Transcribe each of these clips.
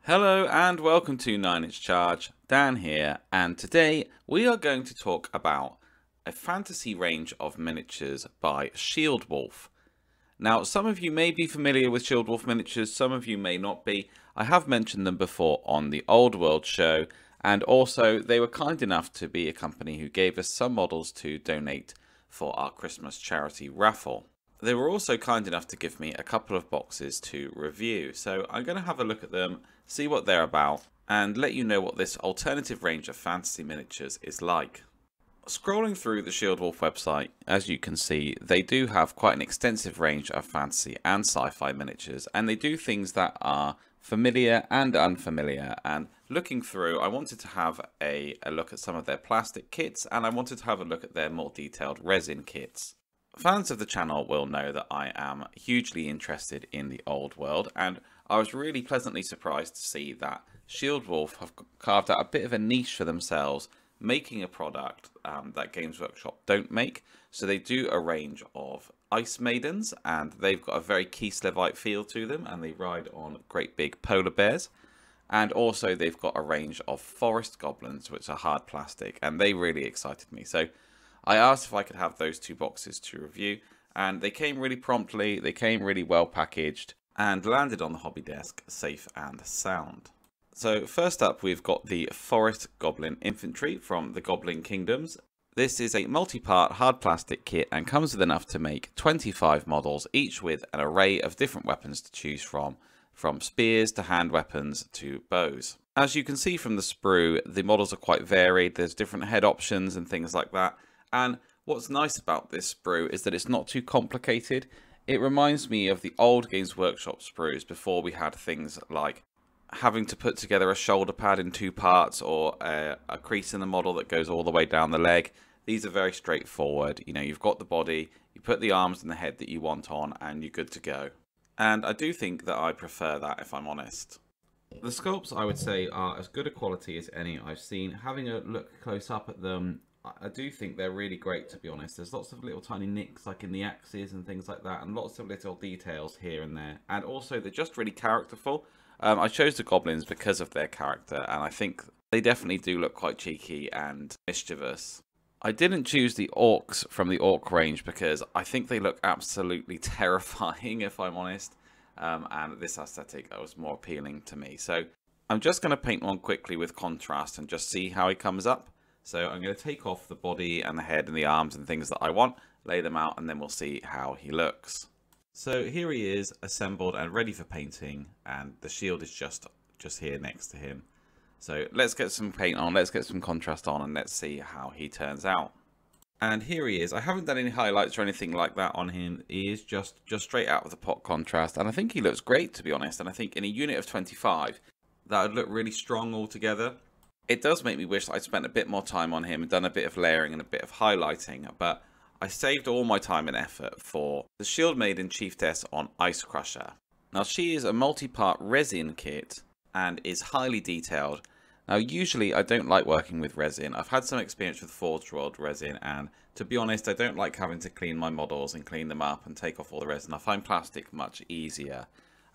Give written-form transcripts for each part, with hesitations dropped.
Hello and welcome to 9-inch Charge, Dan here, and today we are going to talk about a fantasy range of miniatures by Shieldwolf. Now, some of you may be familiar with Shieldwolf miniatures, some of you may not be. I have mentioned them before on the Old World show, and also they were kind enough to be a company who gave us some models to donate for our Christmas charity raffle. They were also kind enough to give me a couple of boxes to review, so I'm going to have a look at them, see what they're about, and let you know what this alternative range of fantasy miniatures is like. Scrolling through the Shieldwolf website, as you can see, they do have quite an extensive range of fantasy and sci-fi miniatures, and they do things that are familiar and unfamiliar. And looking through, I wanted to have a look at some of their plastic kits, and I wanted to have a look at their more detailed resin kits. Fans of the channel will know that I am hugely interested in the old world, and I was really pleasantly surprised to see that Shieldwolf have carved out a bit of a niche for themselves, making a product that Games Workshop don't make. So they do a range of ice maidens, and they've got a very Kislevite feel to them, and they ride on great big polar bears. And also they've got a range of forest goblins, which are hard plastic, and they really excited me. So I asked if I could have those two boxes to review, and they came really promptly, they came really well packaged, and landed on the hobby desk safe and sound. So first up, we've got the Forest Goblin Infantry from the Goblin Kingdoms. This is a multi-part hard plastic kit and comes with enough to make 25 models, each with an array of different weapons to choose from spears to hand weapons to bows. As you can see from the sprue, the models are quite varied, there's different head options and things like that. And what's nice about this sprue is that it's not too complicated. It reminds me of the old Games Workshop sprues before we had things like having to put together a shoulder pad in two parts, or a crease in the model that goes all the way down the leg. These are very straightforward. You know, you've got the body, you put the arms and the head that you want on, and you're good to go. And I do think that I prefer that, if I'm honest. The sculpts, I would say, are as good a quality as any I've seen. Having a look close up at them, I do think they're really great, to be honest. There's lots of little tiny nicks like in the axes and things like that, and lots of little details here and there. And also they're just really characterful. I chose the goblins because of their character, and I think they definitely do look quite cheeky and mischievous. I didn't choose the orcs from the orc range because I think they look absolutely terrifying, if I'm honest. And this aesthetic was more appealing to me. So I'm just going to paint one quickly with contrast and just see how he comes up. So I'm going to take off the body and the head and the arms and things that I want, lay them out, and then we'll see how he looks. So here he is, assembled and ready for painting, and the shield is just here next to him. So let's get some paint on, let's get some contrast on, and let's see how he turns out. And here he is. I haven't done any highlights or anything like that on him. He is just straight out of the pot contrast, and I think he looks great, to be honest. And I think in a unit of 25, that would look really strong altogether. It does make me wish I'd spent a bit more time on him and done a bit of layering and a bit of highlighting, but I saved all my time and effort for the Shield Maiden Chiefess on Ice Crusher. Now, she is a multi-part resin kit and is highly detailed. Now, usually I don't like working with resin. I've had some experience with Forge World resin, and to be honest, I don't like having to clean my models and clean them up and take off all the resin. I find plastic much easier.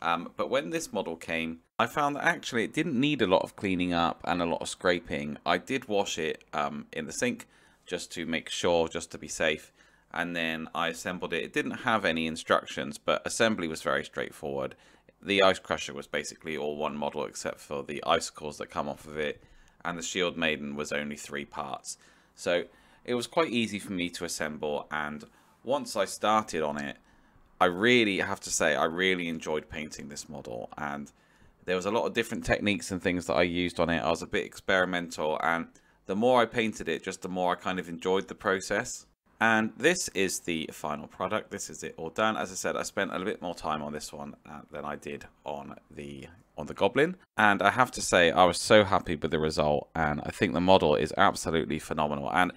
But when this model came, I found that actually it didn't need a lot of cleaning up and a lot of scraping. I did wash it in the sink just to make sure, just to be safe. And then I assembled it. It didn't have any instructions, but assembly was very straightforward. The Ice Crusher was basically all one model except for the icicles that come off of it. And the Shield Maiden was only 3 parts. So it was quite easy for me to assemble. And once I started on it, I really have to say I really enjoyed painting this model, and there was a lot of different techniques and things that I used on it. I was a bit experimental, and the more I painted it, just the more I kind of enjoyed the process. And this is the final product. This is it all done. As I said, I spent a little bit more time on this one than I did on the Goblin, and I have to say I was so happy with the result, and I think the model is absolutely phenomenal. And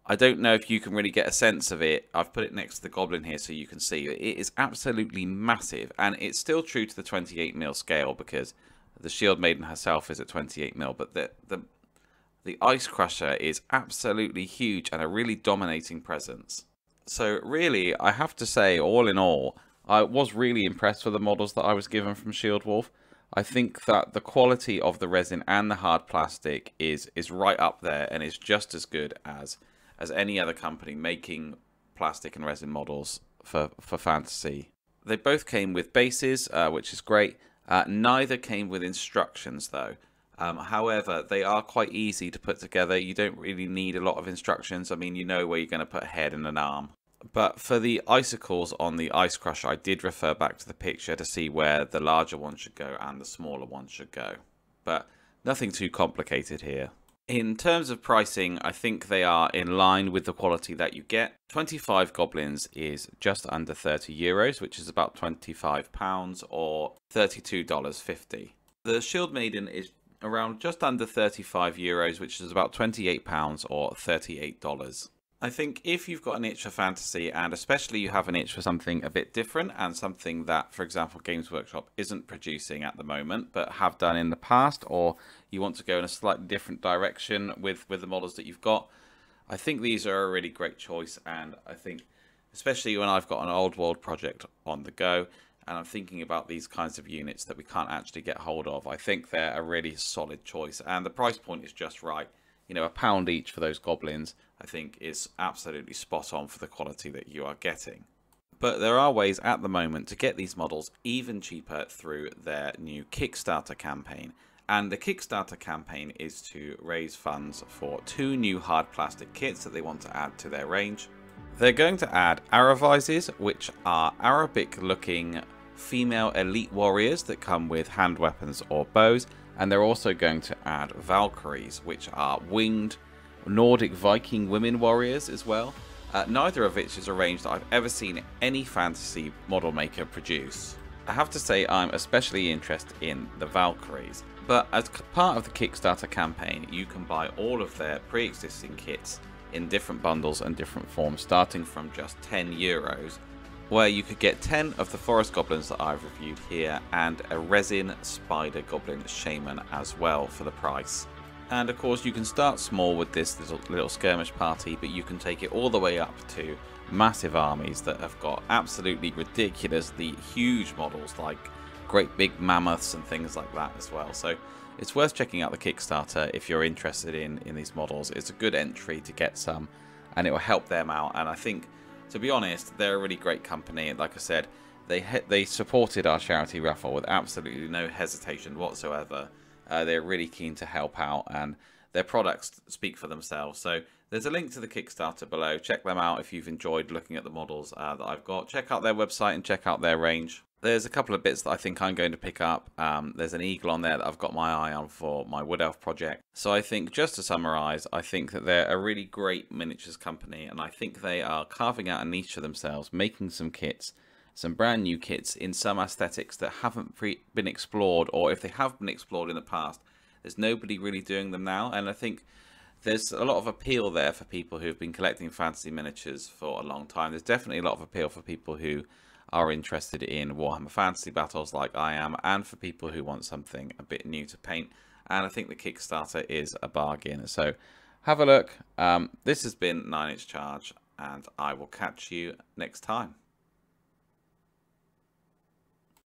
I don't know if you can really get a sense of it. I've put it next to the Goblin here so you can see. It is absolutely massive, and it's still true to the 28mm scale because the Shield Maiden herself is at 28mm, but the Ice Crusher is absolutely huge and a really dominating presence. So really, I have to say, all in all, I was really impressed with the models that I was given from Shieldwolf. I think that the quality of the resin and the hard plastic is right up there and is just as good as any other company making plastic and resin models for fantasy. They both came with bases, which is great. Neither came with instructions though. However, they are quite easy to put together. You don't really need a lot of instructions. I mean, you know where you're going to put a head and an arm. But for the icicles on the Ice Crusher, I did refer back to the picture to see where the larger one should go and the smaller one should go. But nothing too complicated here. In terms of pricing, I think they are in line with the quality that you get. 25 goblins is just under €30, which is about £25 or $32.50. The Shield Maiden is around just under €35, which is about £28 or $38. I think if you've got an itch for fantasy, and especially you have an itch for something a bit different and something that, for example, Games Workshop isn't producing at the moment, but have done in the past, or you want to go in a slightly different direction with the models that you've got, I think these are a really great choice. And I think, especially when I've got an old world project on the go, and I'm thinking about these kinds of units that we can't actually get hold of, I think they're a really solid choice. And the price point is just right. You know, £1 each for those goblins, I think, is absolutely spot on for the quality that you are getting. But there are ways at the moment to get these models even cheaper through their new Kickstarter campaign. And the Kickstarter campaign is to raise funds for 2 new hard plastic kits that they want to add to their range. They're going to add Aravises, which are Arabic looking female elite warriors that come with hand weapons or bows. And they're also going to add Valkyries, which are winged Nordic Viking women warriors as well. Neither of which is a range that I've ever seen any fantasy model maker produce. I have to say I'm especially interested in the Valkyries. But as part of the Kickstarter campaign, you can buy all of their pre-existing kits in different bundles and different forms, starting from just €10, where you could get 10 of the forest goblins that I've reviewed here and a resin spider goblin shaman as well for the price. And of course you can start small with this little skirmish party, but you can take it all the way up to massive armies that have got absolutely ridiculously huge models like great big mammoths and things like that as well. So it's worth checking out the Kickstarter if you're interested in these models. It's a good entry to get some, and it will help them out. And I think, to be honest, they're a really great company. Like I said, they supported our charity raffle with absolutely no hesitation whatsoever. They're really keen to help out, and their products speak for themselves. So there's a link to the Kickstarter below. Check them out if you've enjoyed looking at the models that I've got. Check out their website and check out their range. There's a couple of bits that I think I'm going to pick up. There's an eagle on there that I've got my eye on for my Wood Elf project. So I think, just to summarize, I think that they're a really great miniatures company, and I think they are carving out a niche for themselves, making some kits, some brand new kits in some aesthetics that haven't been explored, or if they have been explored in the past, there's nobody really doing them now. And I think there's a lot of appeal there for people who've been collecting fantasy miniatures for a long time. There's definitely a lot of appeal for people who are interested in Warhammer Fantasy Battles like I am, and for people who want something a bit new to paint. And I think the Kickstarter is a bargain. So have a look. This has been 9 Inch Charge, and I will catch you next time.